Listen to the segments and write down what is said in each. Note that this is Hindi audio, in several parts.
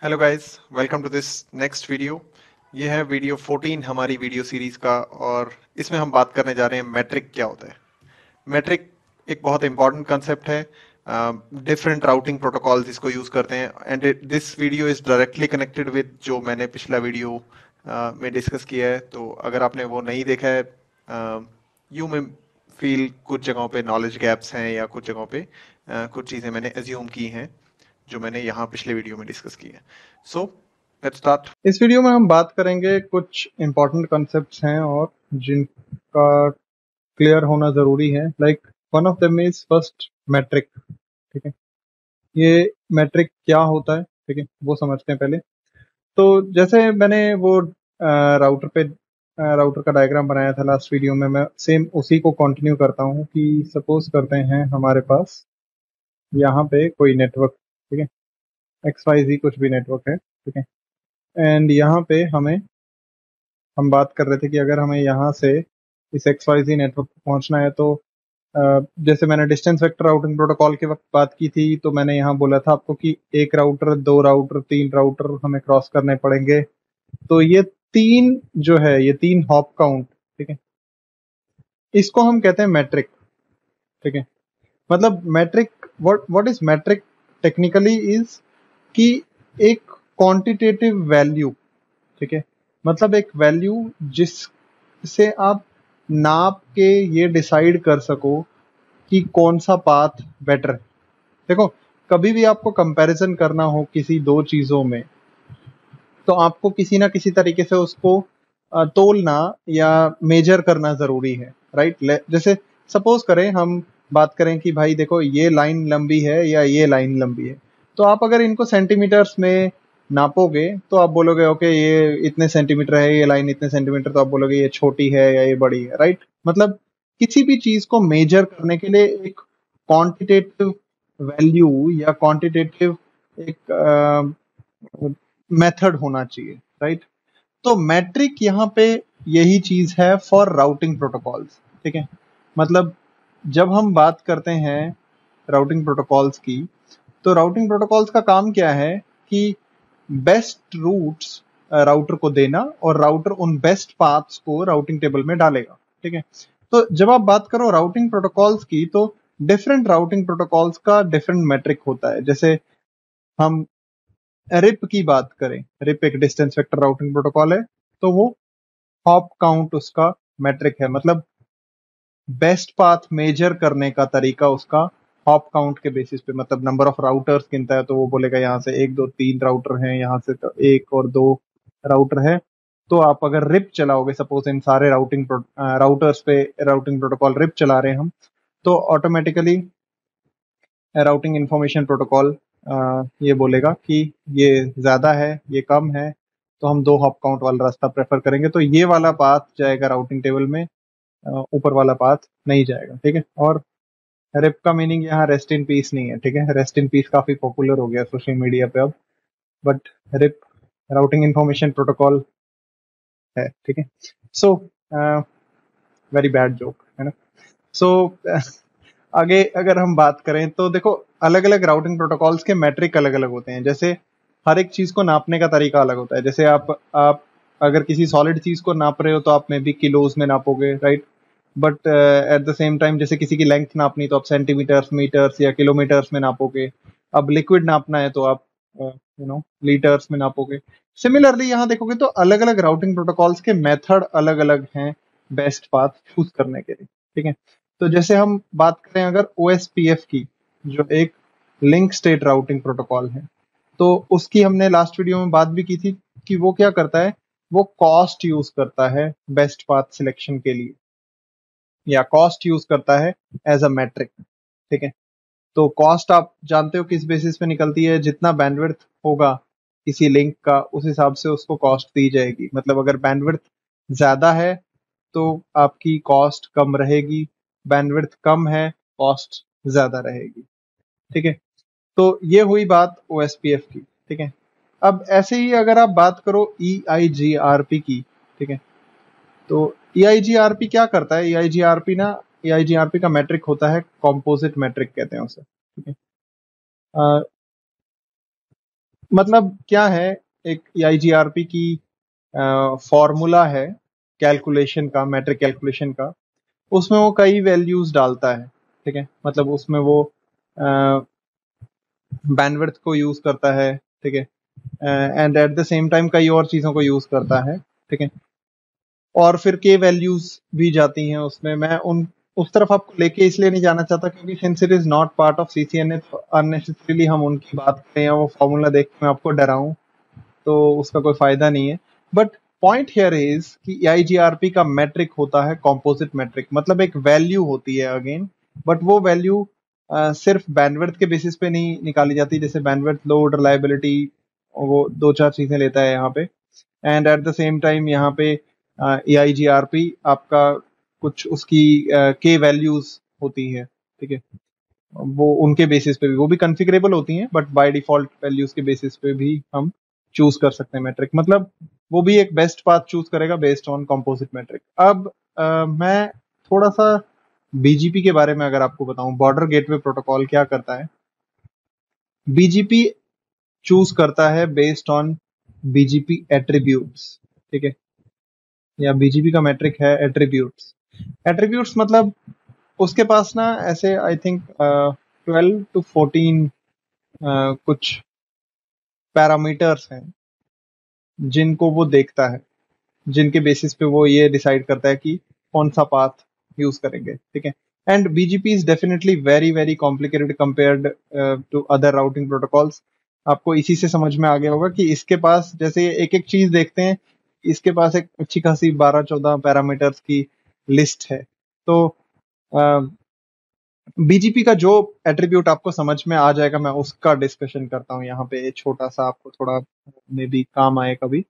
Hello guys, welcome to this next video. ये है वीडियो 14 हमारी वीडियो सीरीज का और इसमें हम बात करने जा रहे हैं मैट्रिक क्या होता है। मैट्रिक एक बहुत इंपॉर्टेंट कंसेप्ट है। डिफरेंट राउटिंग प्रोटोकॉल्स इसको यूज करते हैं and this video is directly connected with जो मैंने पिछला वीडियो में डिस्कस किया है। तो अगर आपने वो नहीं देखा है, यू में फील कुछ जगहों पे नॉलेज गैप्स हैं या कुछ जगहों पे कुछ चीजें मैंने एज्यूम की हैं जो मैंने यहाँ पिछले वीडियो में डिस्कस की है। So let's start. इस वीडियो में हम बात करेंगे कुछ इम्पोर्टेंट कॉन्सेप्ट्स हैं और जिनका क्लियर होना ज़रूरी है। Like one of them is first metric. ठीक है, ये मैट्रिक क्या होता है, ठीक है, वो समझते हैं पहले। तो जैसे मैंने वो राउटर का डायग्राम बनाया था लास्ट वीडियो में, मैं सेम उसी को कंटिन्यू करता हूँ कि सपोज करते हैं हमारे पास यहाँ पे कोई नेटवर्क, ठीक है, एक्स वाई जी कुछ भी नेटवर्क है, ठीक है। एंड यहाँ पे हम बात कर रहे थे कि अगर हमें यहाँ से इस एक्स वाई जी नेटवर्क पर पहुंचना है तो जैसे मैंने डिस्टेंस वेक्टर राउटिंग प्रोटोकॉल के वक्त बात की थी, तो मैंने यहाँ बोला था आपको कि एक राउटर, दो राउटर, तीन राउटर हमें क्रॉस करने पड़ेंगे। तो ये तीन जो है, ये तीन हॉप काउंट, ठीक है, इसको हम कहते हैं मैट्रिक। ठीक है, मतलब metric, what is metric technically is कि एक क्वांटिटेटिव वैल्यू, ठीक है, मतलब एक वैल्यू जिससे आप नाप के ये डिसाइड कर सको कि कौन सा पाथ बेटर है। देखो, कभी भी आपको कंपैरिजन करना हो किसी दो चीजों में, तो आपको किसी ना किसी तरीके से उसको तोलना या मेजर करना जरूरी है, राइट। जैसे सपोज करें, हम बात करें कि भाई देखो ये लाइन लंबी है या ये लाइन लंबी है, तो आप अगर इनको सेंटीमीटर्स में नापोगे तो आप बोलोगे ओके ये इतने सेंटीमीटर है, ये लाइन इतने सेंटीमीटर, तो आप बोलोगे ये छोटी है या ये बड़ी है, राइट। मतलब किसी भी चीज को मेजर करने के लिए एक क्वांटिटेटिव वैल्यू या क्वांटिटेटिव एक मेथड होना चाहिए, राइट। तो मैट्रिक यहाँ पे यही चीज है फॉर राउटिंग प्रोटोकॉल्स, ठीक है। मतलब जब हम बात करते हैं राउटिंग प्रोटोकॉल्स की, तो राउटिंग प्रोटोकॉल्स का काम क्या है कि बेस्ट रूट्स राउटर को देना, और राउटर उन बेस्ट पाथ्स को राउटिंग टेबल में डालेगा, ठीक है। तो जब आप बात करो राउटिंग प्रोटोकॉल्स की, तो डिफरेंट राउटिंग प्रोटोकॉल्स का डिफरेंट मैट्रिक होता है। जैसे हम रिप की बात करें, रिप एक डिस्टेंस वेक्टर राउटिंग प्रोटोकॉल है, तो वो हॉप काउंट उसका मैट्रिक है। मतलब बेस्ट पाथ मेजर करने का तरीका उसका हॉप काउंट के बेसिस पे, मतलब नंबर ऑफ राउटर्स गिनता है, तो वो बोलेगा यहाँ से एक दो तीन राउटर हैं, यहाँ से तो एक और दो राउटर है। तो आप अगर रिप चलाओगे, सपोज इन सारे राउटर्स पे राउटिंग प्रोटोकॉल रिप चला रहे हैं हम, तो ऑटोमेटिकली राउटिंग इंफॉर्मेशन प्रोटोकॉल ये बोलेगा कि ये ज्यादा है, ये कम है, तो हम दो हॉप काउंट वाला रास्ता प्रेफर करेंगे, तो ये वाला पाथ जाएगा राउटिंग टेबल में, ऊपर वाला पाथ नहीं जाएगा, ठीक है। और रेप का मीनिंग यहाँ रेस्ट इन पीस नहीं है, ठीक है। रेस्ट इन पीस काफी पॉपुलर हो गया सोशल मीडिया पे अब, but rape routing information protocol है, ठीक है। सो वेरी बैड जोक, है ना। सो आगे अगर हम बात करें तो देखो, अलग अलग राउटिंग प्रोटोकॉल्स के मैट्रिक अलग अलग होते हैं। जैसे हर एक चीज को नापने का तरीका अलग होता है। जैसे आप अगर किसी सॉलिड चीज को नाप रहे हो तो आप मे बी किलोज में नापोगे, right. But at the same time जैसे किसी की लेंथ नापनी तो आप सेंटीमीटर्स, मीटर्स या किलोमीटर्स में नापोगे। अब लिक्विड नापना है तो आप लीटर्स में नापोगे। सिमिलरली यहाँ देखोगे तो अलग अलग राउटिंग प्रोटोकॉल्स के मेथड अलग अलग हैं बेस्ट पाथ चूज करने के लिए, ठीक है। तो जैसे हम बात करें अगर OSPF की, जो एक लिंक स्टेट राउटिंग प्रोटोकॉल है, तो उसकी हमने लास्ट वीडियो में बात भी की थी कि वो क्या करता है, वो कॉस्ट यूज करता है बेस्ट पाथ सिलेक्शन के लिए, या कॉस्ट यूज करता है एज अ मैट्रिक, ठीक है। तो कॉस्ट आप जानते हो किस बेसिस पे निकलती है, जितना बैंडविड्थ होगा किसी लिंक का उस हिसाब से उसको कॉस्ट दी जाएगी। मतलब अगर बैंडविड्थ ज्यादा है तो आपकी कॉस्ट कम रहेगी, बैंडविड्थ कम है कॉस्ट ज्यादा रहेगी, ठीक है। तो ये हुई बात OSPF की, ठीक है। अब ऐसे ही अगर आप बात करो EIGRP की, ठीक है, तो EIGRP क्या करता है, EIGRP का मैट्रिक होता है कॉम्पोजिट मैट्रिक कहते हैं उसे, ठीक है। मतलब क्या है, एक IGRP की फॉर्मूला है कैलकुलेशन का, मैट्रिक कैलकुलेशन का। उसमें वो कई वैल्यूज डालता है, ठीक है। मतलब उसमें वो बैंडविड्थ को यूज करता है, ठीक है, and eight the same time कई और चीजों को यूज करता है, ठीक है। और फिर के वैल्यूज भी जाती हैं उसमें। मैं उन उस तरफ आपको लेके इसलिए नहीं जाना चाहता क्योंकि since it is not part of CCNA, तो अननेसेसरीली हम उनकी बात करें या वो फॉर्मूला देख के मैं आपको डराऊं तो उसका कोई फायदा नहीं है। बट पॉइंट हियर इज कि IGRP का मैट्रिक होता है कॉम्पोजिट मैट्रिक, मतलब एक वैल्यू होती है अगेन, बट वो वैल्यू सिर्फ बैंडविड्थ के बेसिस पे नहीं निकाली जाती, जैसे बैंडविड्थ, लोड, रिलायबिलिटी, वो दो चार चीजें लेता है यहाँ पे। And eight the same time यहाँ पे AIGRP आपका कुछ उसकी के वैल्यूज होती है, ठीक है। वो उनके बेसिस पे भी वो भी कॉन्फ़िगरेबल होती हैं, बट बाय डिफॉल्ट वैल्यूज के बेसिस पे भी हम चूज कर सकते हैं मैट्रिक। मतलब वो भी एक बेस्ट पाथ चूज करेगा बेस्ड ऑन कंपोजिट मैट्रिक। अब मैं थोड़ा सा BGP के बारे में अगर आपको बताऊं, बॉर्डर गेटवे प्रोटोकॉल क्या करता है। BGP चूज करता है बेस्ड ऑन BGP एट्रीब्यूट्स, ठीक है, या BGP का मैट्रिक है एट्रीब्यूट्स। एट्रीब्यूट्स मतलब उसके पास ना ऐसे आई थिंक 12 to 14 कुछ पैरामीटर्स हैं जिनको वो देखता है, जिनके बेसिस पे वो ये डिसाइड करता है कि कौन सा पाथ यूज करेंगे, ठीक है। And BGP is definitely very very complicated compared to other routing protocols. आपको इसी से समझ में आ गया होगा कि इसके पास, जैसे एक एक चीज देखते हैं, इसके पास एक अच्छी खासी 12-14 पैरामीटर्स की लिस्ट है। तो BGP का जो एट्रीब्यूट आपको समझ में आ जाएगा, मैं उसका डिस्कशन करता हूँ यहाँ पे, छोटा सा, आपको थोड़ा में भी काम आए कभी।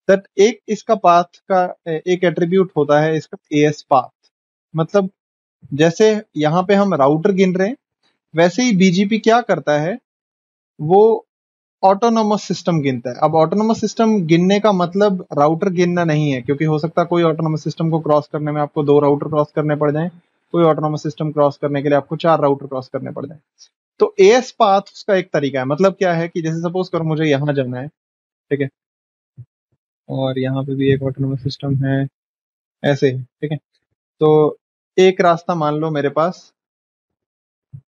दैट एक इसका पाथ का एक एट्रीब्यूट होता है इसका AS पाथ। मतलब जैसे यहाँ पे हम राउटर गिन रहे हैं, वैसे ही BGP क्या करता है, वो ऑटोनोमस सिस्टम गिनता है। अब ऑटोनोमस सिस्टम गिनने का मतलब राउटर गिनना नहीं है, क्योंकि हो सकता है कोई ऑटोनोमस सिस्टम को क्रॉस करने में आपको 2 राउटर क्रॉस करने पड़ जाएं, कोई ऑटोनोमस सिस्टम क्रॉस करने के लिए आपको 4 राउटर क्रॉस करने पड़ जाएं। तो AS पाथ उसका एक तरीका है। मतलब क्या है कि जैसे सपोज करो मुझे यहाँ जाना है, ठीक है, और यहाँ पे भी एक ऑटोनोमस सिस्टम है, ऐसे ही, ठीक है। तो एक रास्ता मान लो मेरे पास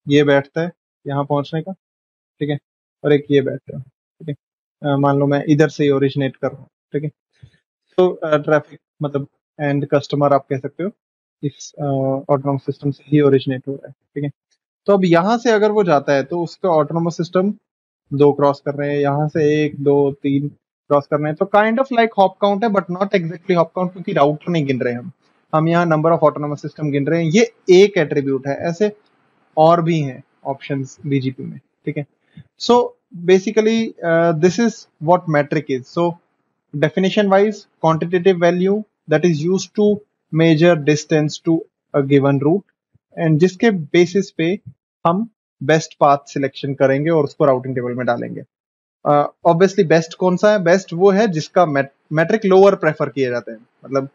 ये बैठता है यहाँ पहुंचने का, ठीक है, और एक ये बैठता है, ठीक है। मान लो मैं इधर से ही ओरिजिनेट कर रहा हूँ, ठीक है। तो ट्रैफिक मतलब एंड कस्टमर आप कह सकते हो, इस ऑटोनोमस सिस्टम से ही ओरिजिनेट हो रहा है, ठीक है। तो अब यहाँ से अगर वो जाता है तो उसका ऑटोनोमस सिस्टम 2 क्रॉस कर रहे हैं, यहाँ से 1 2 3 क्रॉस कर रहे हैं। तो kind of like hop count है, but not exactly hop count, क्योंकि राउटर नहीं गिन रहे हैं हम यहाँ नंबर ऑफ ऑटोनोमस सिस्टम गिन रहे हैं। ये एक एट्रीब्यूट है, ऐसे और भी हैं ऑप्शंस BGP में, ठीक है। So basically, this is what metric is. So definition wise, quantitative value that is used to measure distance to a given route, and जिसके बेसिस पे हम बेस्ट पाथ सिलेक्शन करेंगे और उसको राउटिंग टेबल में डालेंगे। ऑब्वियसली बेस्ट कौन सा है? बेस्ट वो है जिसका मैट्रिक लोअर प्रेफर किए जाते हैं। मतलब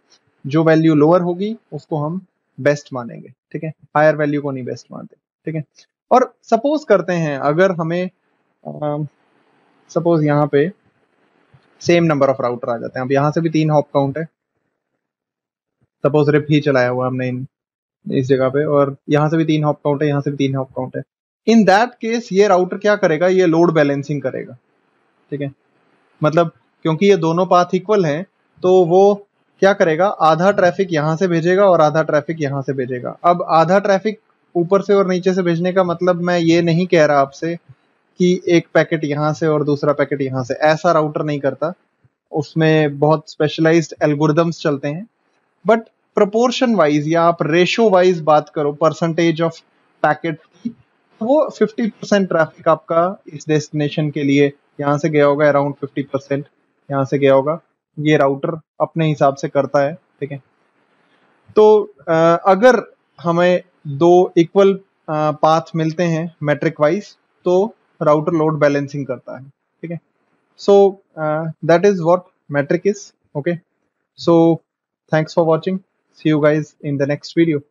जो वैल्यू लोअर होगी उसको हम बेस्ट मानेंगे, ठीक है, हायर वैल्यू को नहीं बेस्ट मानते, ठीक है। और सपोज करते हैं अगर हमें सपोज यहाँ पे सेम नंबर ऑफ राउटर आ जाते हैं, अब यहाँ से भी 3 हॉप काउंट है, सपोज रिप ही चलाया हुआ हमने इस जगह पे, और यहाँ से भी 3 हॉप काउंट है, यहाँ से भी 3 हॉप काउंट है। इन दैट केस ये राउटर क्या करेगा, ये लोड बैलेंसिंग करेगा, ठीक है। मतलब क्योंकि ये दोनों पाथ इक्वल हैं, तो वो क्या करेगा, आधा ट्रैफिक यहाँ से भेजेगा और आधा ट्रैफिक यहाँ से भेजेगा। अब आधा ट्रैफिक ऊपर से और नीचे से भेजने का मतलब मैं ये नहीं कह रहा आपसे कि एक पैकेट यहाँ से और दूसरा पैकेट यहाँ से, ऐसा राउटर नहीं करता। उसमें बहुत स्पेशलाइज्ड एल्गोरिदम्स चलते हैं। बट प्रोपोर्शन वाइज या आप रेशो वाइज बात करो परसेंटेज ऑफ पैकेट की, तो वो 50% ट्रैफिक आपका इस डेस्टिनेशन के लिए यहाँ से गया होगा, अराउंड 50% यहाँ से गया होगा। ये राउटर अपने हिसाब से करता है, ठीक है। तो अगर हमें 2 इक्वल पाथ मिलते हैं मैट्रिक वाइज, तो राउटर लोड बैलेंसिंग करता है, ठीक है। So that is what metric is. Okay. So thanks for watching. See you guys in the next video.